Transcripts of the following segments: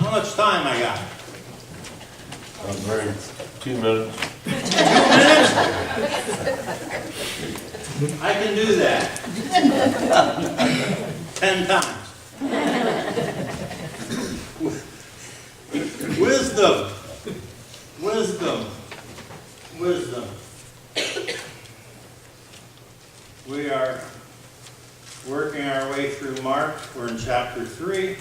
How much time I got? Very 2 minutes. 2 minutes? I can do that. 10 times. Wisdom. Wisdom. Wisdom. We are working our way through Mark. We're in chapter 3.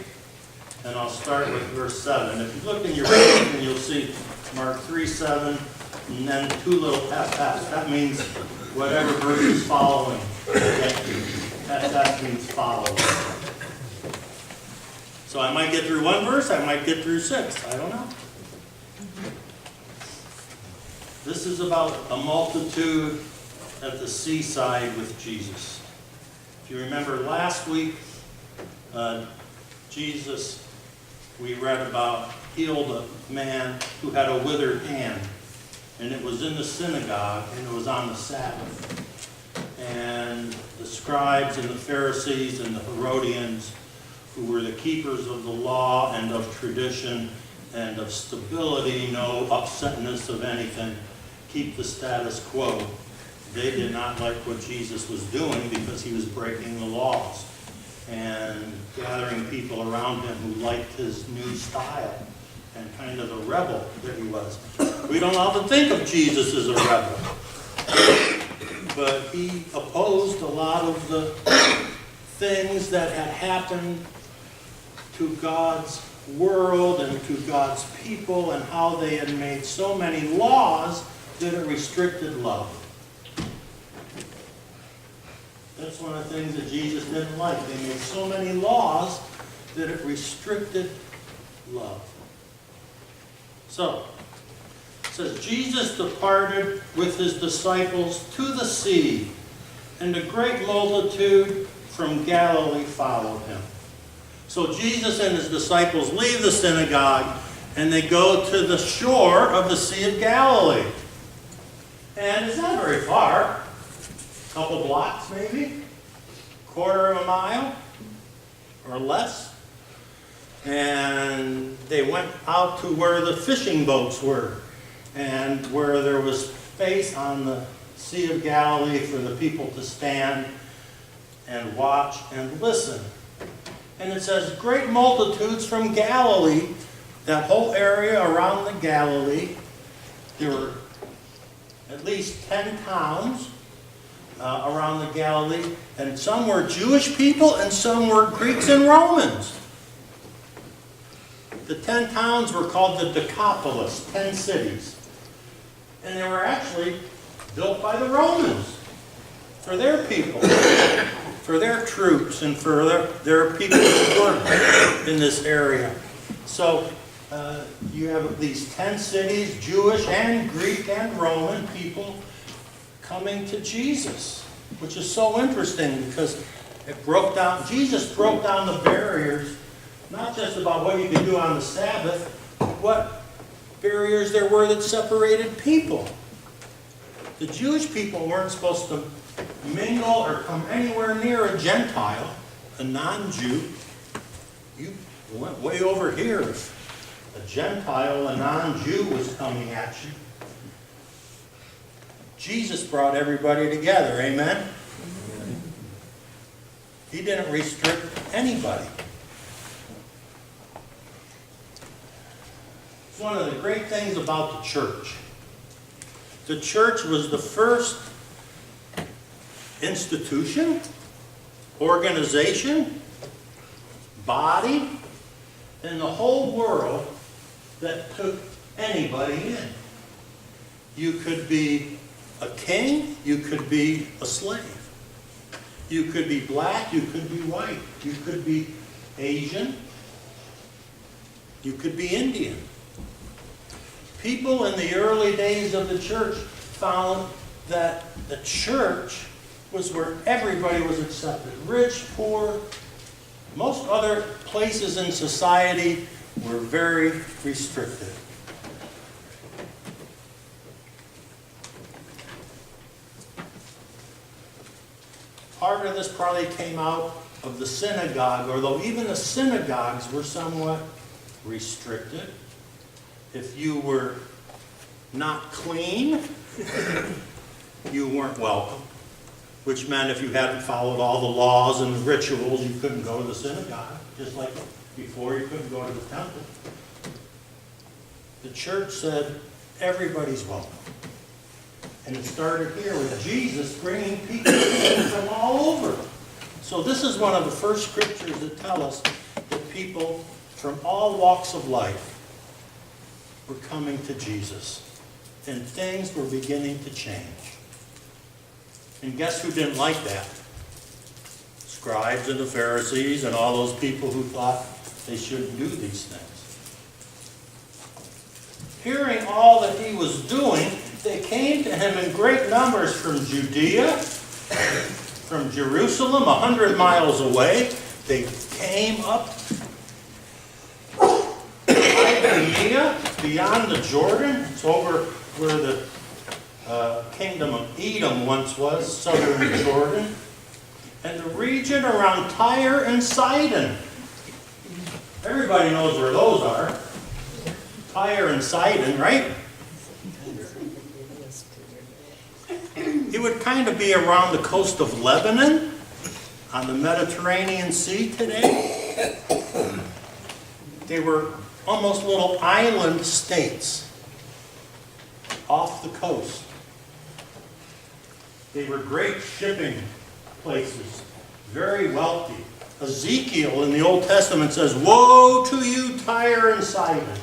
And I'll start with verse 7. If you look in your Bible, you'll see Mark 3:7, and then 2 little FFs. That means whatever verse is following. FF means follow. So I might get through 1 verse, I might get through 6. I don't know. This is about a multitude at the seaside with Jesus. If you remember last week, Jesus, we read about, healed a man who had a withered hand. And it was in the synagogue, and it was on the Sabbath. And the scribes and the Pharisees and the Herodians, who were the keepers of the law and of tradition and of stability, no upsetness of anything, keep the status quo. They did not like what Jesus was doing because he was breaking the laws and gathering people around him who liked his new style and kind of the rebel that he was. We don't often think of Jesus as a rebel, but he opposed a lot of the things that had happened to God's world and to God's people, and how they had made so many laws that it restricted love. That's one of the things that Jesus didn't like. They made so many laws that it restricted love. So, it says, Jesus departed with his disciples to the sea, and a great multitude from Galilee followed him. So Jesus and his disciples leave the synagogue, and they go to the shore of the Sea of Galilee. And it's not very far. A couple blocks maybe, 1/4 of a mile or less. And they went out to where the fishing boats were, and where there was space on the Sea of Galilee for the people to stand and watch and listen. And it says, great multitudes from Galilee, that whole area around the Galilee. There were at least 10 towns around the Galilee, and some were Jewish people and some were Greeks and Romans. The 10 towns were called the Decapolis, 10 cities. And they were actually built by the Romans for their people, for their troops, and for their people who worked in this area. So you have these 10 cities, Jewish and Greek and Roman people, coming to Jesus, which is so interesting because Jesus broke down the barriers, not just about what you could do on the Sabbath, but what barriers there were that separated people. The Jewish people weren't supposed to mingle or come anywhere near a Gentile, a non-Jew. You went way over here if a Gentile, a non-Jew was coming at you. Jesus brought everybody together, amen? He didn't restrict anybody. It's one of the great things about the church. The church was the first institution, organization, body in the whole world that took anybody in. You could be a king, you could be a slave. You could be black, you could be white, you could be Asian, you could be Indian. People in the early days of the church found that the church was where everybody was accepted. Rich, poor, most other places in society were very restricted. Part of this probably came out of the synagogue, although even the synagogues were somewhat restricted. If you were not clean, you weren't welcome. Which meant if you hadn't followed all the laws and the rituals, you couldn't go to the synagogue. Just like before, you couldn't go to the temple. The church said, everybody's welcome. And it started here with Jesus bringing people from all over. So this is one of the first scriptures that tell us that people from all walks of life were coming to Jesus. And things were beginning to change. And guess who didn't like that? Scribes and the Pharisees and all those people who thought they shouldn't do these things. Hearing all that he was doing, they came to him in great numbers from Judea, from Jerusalem, 100 miles away. They came up Idumea, beyond the Jordan. It's over where the kingdom of Edom once was, southern Jordan. And the region around Tyre and Sidon. Everybody knows where those are. Tyre and Sidon, right? It would kind of be around the coast of Lebanon, on the Mediterranean Sea today. They were almost little island states off the coast. They were great shipping places, very wealthy. Ezekiel in the Old Testament says, "Woe to you, Tyre and Sidon.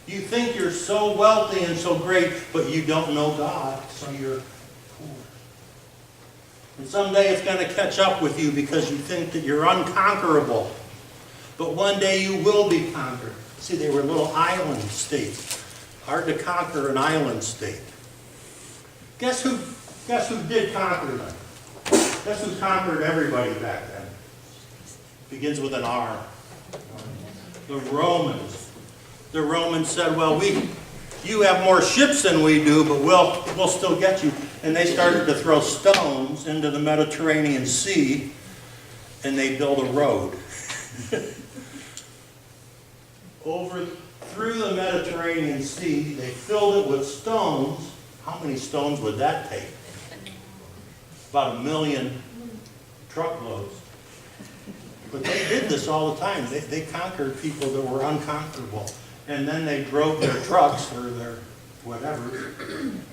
You think you're so wealthy and so great, but you don't know God, so you're poor. And someday it's going to catch up with you because you think that you're unconquerable. But one day you will be conquered." See, they were little island states. Hard to conquer an island state. Guess who did conquer them? Guess who conquered everybody back then? Begins with an R. The Romans. The Romans said, "Well, you have more ships than we do, but we'll still get you." And they started to throw stones into the Mediterranean Sea, and they built a road. Through the Mediterranean Sea, they filled it with stones. How many stones would that take? About 1 million truckloads. But they did this all the time. They conquered people that were unconquerable. And then they drove their trucks or their whatever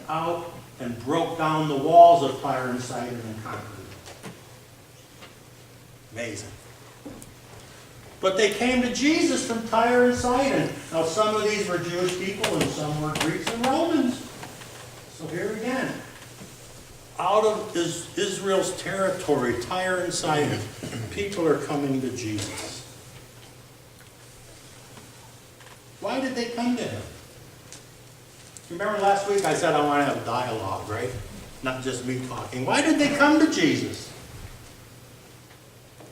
out and broke down the walls of Tyre and Sidon and conquered it. Amazing. But they came to Jesus from Tyre and Sidon. Now some of these were Jewish people and some were Greeks and Romans. So here again, out of Israel's territory, Tyre and Sidon, people are coming to Jesus. Why did they come to him? Remember last week I said I want to have dialogue, right? Not just me talking. Why did they come to Jesus?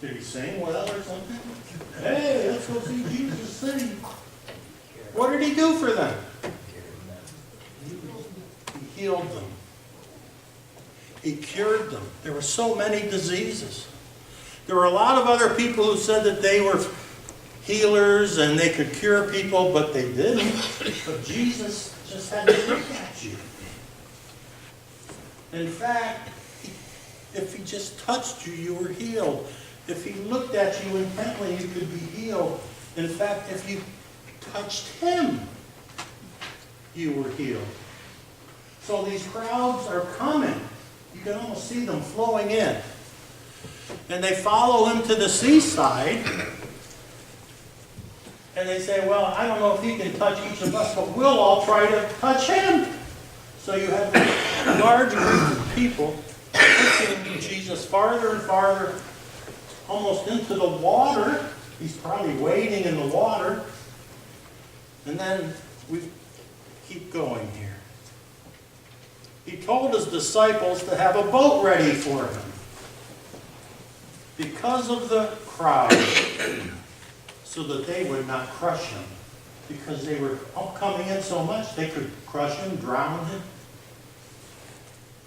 Did he sing well or something? Hey, let's go see Jesus sing. What did he do for them? He healed them. He cured them. There were so many diseases. There were a lot of other people who said that they were healers and they could cure people, but they didn't. But Jesus just had to look at you. In fact, if he just touched you, you were healed. If he looked at you intently, you could be healed. In fact, if you touched him, you were healed. So these crowds are coming. You can almost see them flowing in. And they follow him to the seaside. And they say, "Well, I don't know if he can touch each of us, but we'll all try to touch him." So you have a large group of people pushing Jesus farther and farther, almost into the water. He's probably wading in the water. And then we keep going here. He told his disciples to have a boat ready for him because of the crowd, so that they would not crush him, because they were coming in so much they could crush him, drown him.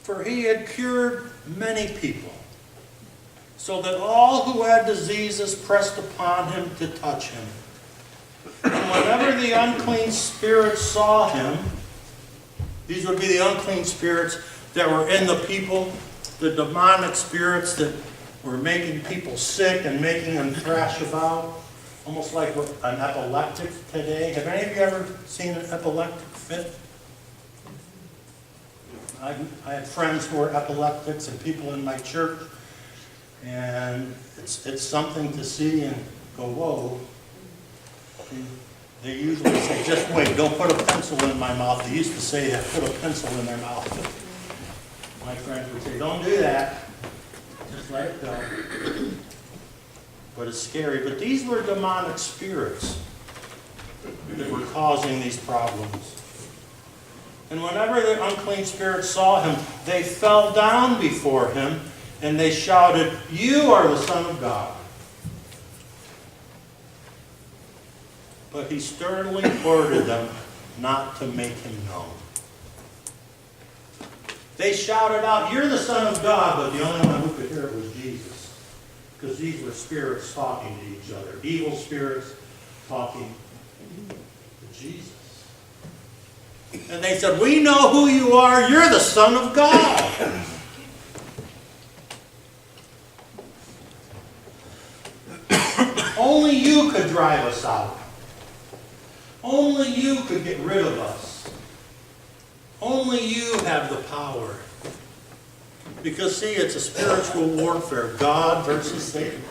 For he had cured many people, so that all who had diseases pressed upon him to touch him. And whenever the unclean spirits saw him, these would be the unclean spirits that were in the people, the demonic spirits that were making people sick and making them thrash about, almost like an epileptic today. Have any of you ever seen an epileptic fit? I have friends who are epileptics and people in my church, and it's something to see and go, whoa. And they usually say, just wait, don't put a pencil in my mouth. They used to say that, put a pencil in their mouth. My friends would say, don't do that. Just let it go. But it's scary. But these were demonic spirits that were causing these problems. And whenever the unclean spirits saw him, they fell down before him, and they shouted, "You are the Son of God." But he sternly ordered them not to make him known. They shouted out, "You're the Son of God," but the only one who could hear it was Jesus. Because these were spirits talking to each other. Evil spirits talking to Jesus. And they said, "We know who you are. You're the Son of God." Only you could drive us out. Only you could get rid of us. Only you have the power. Because see, it's a spiritual warfare. God versus Satan.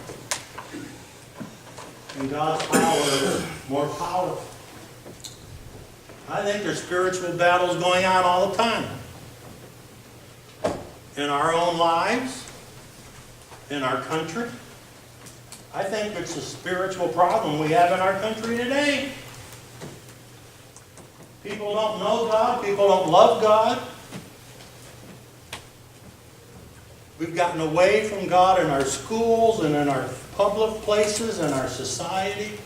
And God's power is more powerful. I think there's spiritual battles going on all the time. In our own lives, in our country. I think it's a spiritual problem we have in our country today. People don't know God. People don't love God. We've gotten away from God in our schools and in our public places and our society.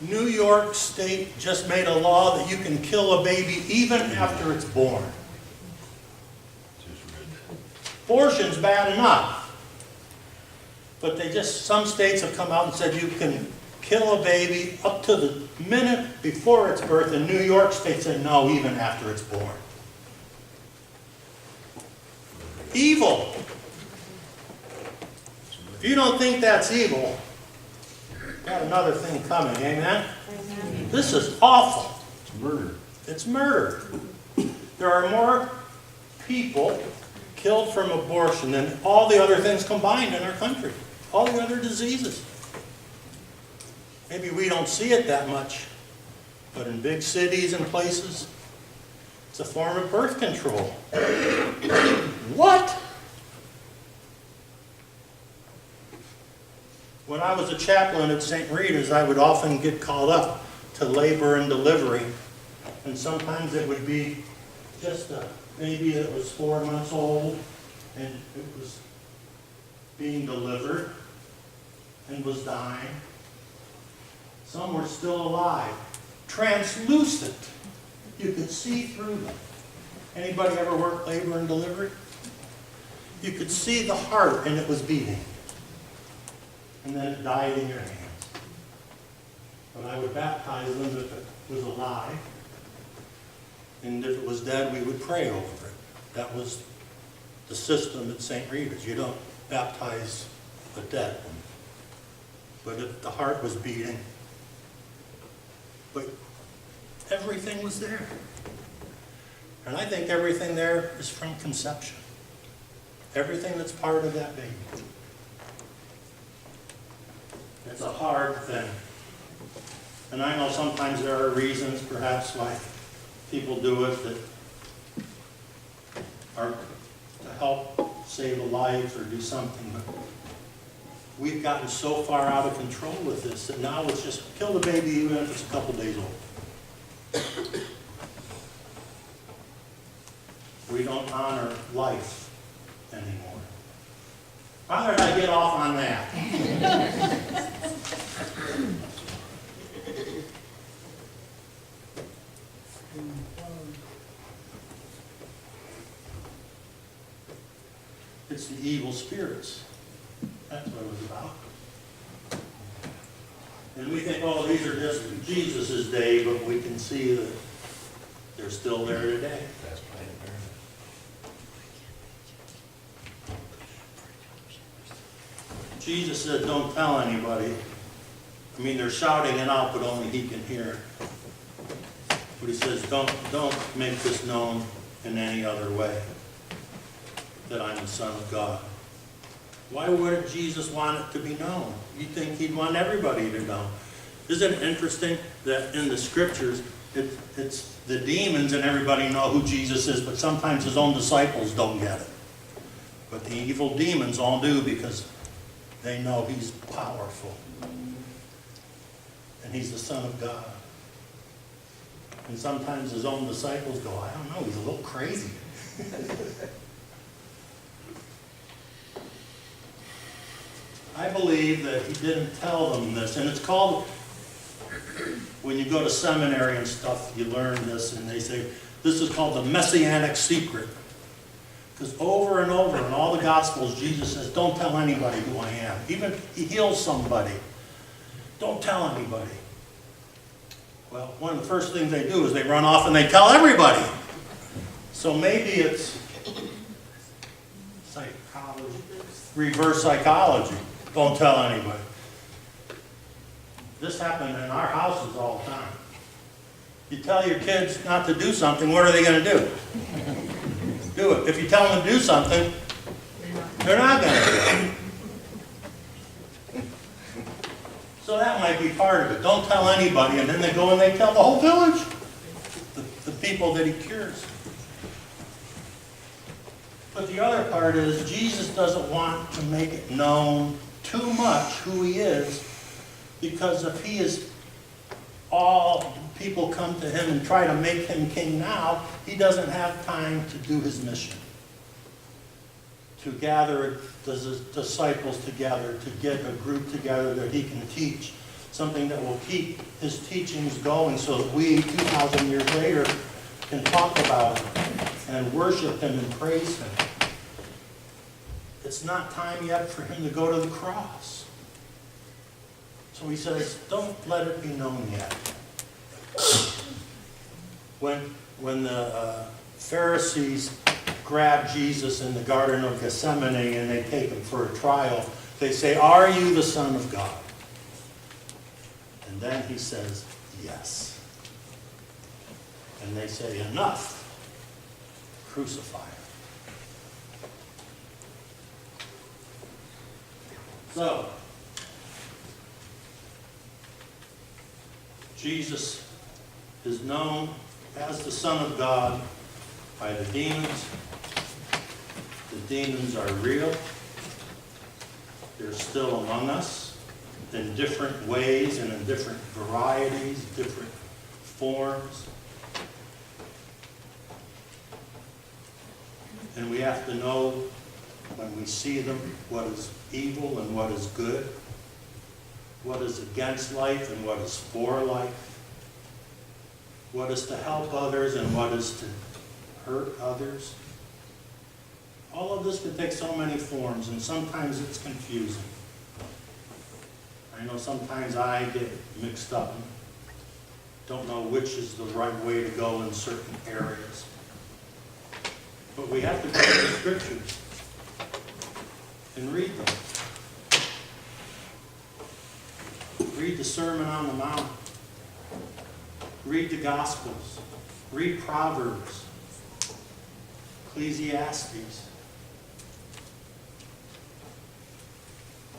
New York State just made a law that you can kill a baby even after it's born. Abortion's bad enough. But some states have come out and said you can kill a baby up to the minute before its birth. And New York State said no, even after it's born. Evil. If you don't think that's evil, got another thing coming, amen? This is awful. It's murder. It's murder. There are more people killed from abortion than all the other things combined in our country. All the other diseases. Maybe we don't see it that much, but in big cities and places, it's a form of birth control. What? When I was a chaplain at St. Rita's, I would often get called up to labor and delivery. And sometimes it would be just a baby that was 4 months old, and it was being delivered and was dying. Some were still alive, translucent. You could see through them. Anybody ever work labor and delivery? You could see the heart, and it was beating. And then it died in your hands. But I would baptize them if it was alive. And if it was dead, we would pray over it. That was the system at St. Rita's. You don't baptize a dead one. But if the heart was beating, but everything was there. And I think everything there is from conception. Everything that's part of that baby. It's a hard thing. And I know sometimes there are reasons, perhaps, why people do it that are to help save a life or do something. But we've gotten so far out of control with this that now it's just kill the baby even if it's a couple days old. We don't honor life anymore. How did I get off on that? It's the evil spirits. That's what it was about. And we think, oh, these are just Jesus' day, but we can see that they're still there today. Jesus said, don't tell anybody. I mean, they're shouting it out, but only he can hear. But he says, don't make this known in any other way, that I'm the Son of God. Why would Jesus want it to be known? You think he'd want everybody to know. Isn't it interesting that in the scriptures, it's the demons and everybody know who Jesus is, but sometimes his own disciples don't get it. But the evil demons all do, because they know he's powerful. And he's the Son of God. And sometimes his own disciples go, I don't know, he's a little crazy. I believe that he didn't tell them this. And it's called, when you go to seminary and stuff, you learn this, and they say, this is called the Messianic secret. Because over and over in all the Gospels, Jesus says, don't tell anybody who I am. Even if he heals somebody, don't tell anybody. Well, one of the first things they do is they run off and they tell everybody. So maybe it's psychology, reverse psychology. Don't tell anybody. This happened in our houses all the time. You tell your kids not to do something, what are they going to do? Do it. If you tell them to do something, they're not going to do it. So that might be part of it. Don't tell anybody, and then they go and they tell the whole village, the people that he cures. But the other part is, Jesus doesn't want to make it known too much who he is, because if he is all people come to him and try to make him king now, he doesn't have time to do his mission. To gather the disciples together, to get a group together that he can teach, something that will keep his teachings going so that we, 2,000 years later, can talk about him and worship him and praise him. It's not time yet for him to go to the cross. So he says, don't let it be known yet. When the Pharisees grab Jesus in the Garden of Gethsemane and they take him for a trial, they say, are you the Son of God? And then he says, yes. And they say, enough. Crucify him. So, Jesus is known as the Son of God by the demons. The demons are real. They're still among us in different ways and in different varieties, different forms. And we have to know when we see them what is evil and what is good, what is against life and what is for life, what is to help others and what is to hurt others. All of this can take so many forms, and sometimes it's confusing. I know sometimes I get mixed up and don't know which is the right way to go in certain areas. But we have to go to the scriptures and read them. Read the Sermon on the Mount. Read the Gospels. Read Proverbs. Ecclesiastes.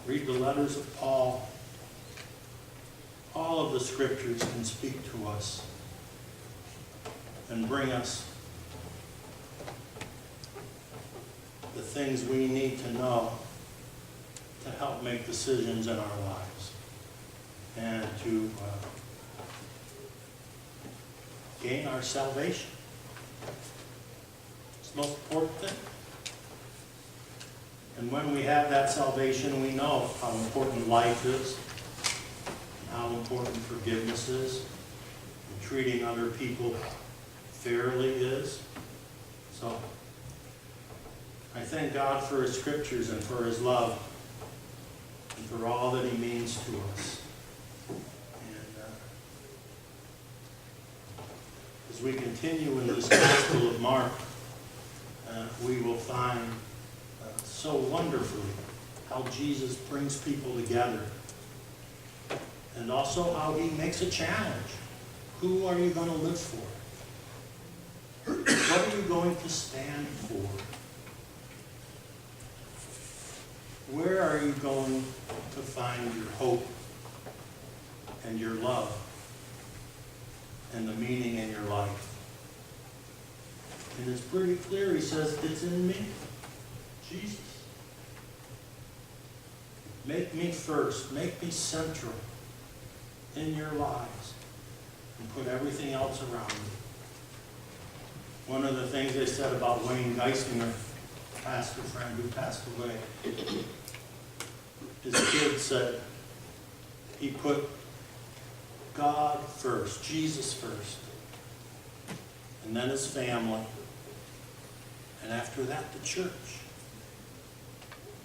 Read the letters of Paul. All of the scriptures can speak to us and bring us the things we need to know to help make decisions in our lives and to gain our salvation. It's the most important thing. And when we have that salvation, we know how important life is, and how important forgiveness is, and treating other people fairly is. So, I thank God for his scriptures and for his love. for all that he means to us. And as we continue in this Gospel of Mark, we will find so wonderfully how Jesus brings people together. And also how he makes a challenge. Who are you going to live for? What are you going to stand for? Where are you going to find your hope and your love and the meaning in your life? And it's pretty clear. He says, it's in me, Jesus. Make me first. Make me central in your lives. And put everything else around you. One of the things they said about Wayne Geisinger, pastor friend who passed away, his kid said he put God first, Jesus first, and then his family, and after that the church.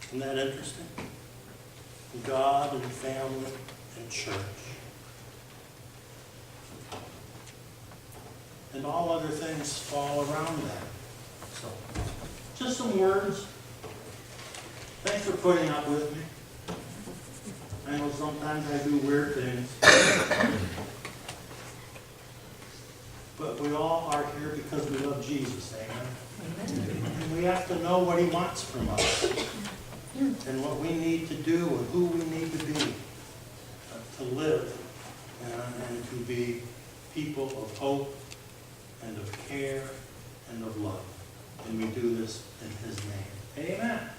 Isn't that interesting? God and family and church. And all other things fall around that. So, just some words. Thanks for putting up with me. I know sometimes I do weird things. But we all are here because we love Jesus, amen? And we have to know what he wants from us. And what we need to do and who we need to be to live and to be people of hope and of care and of love. And we do this in his name. Amen.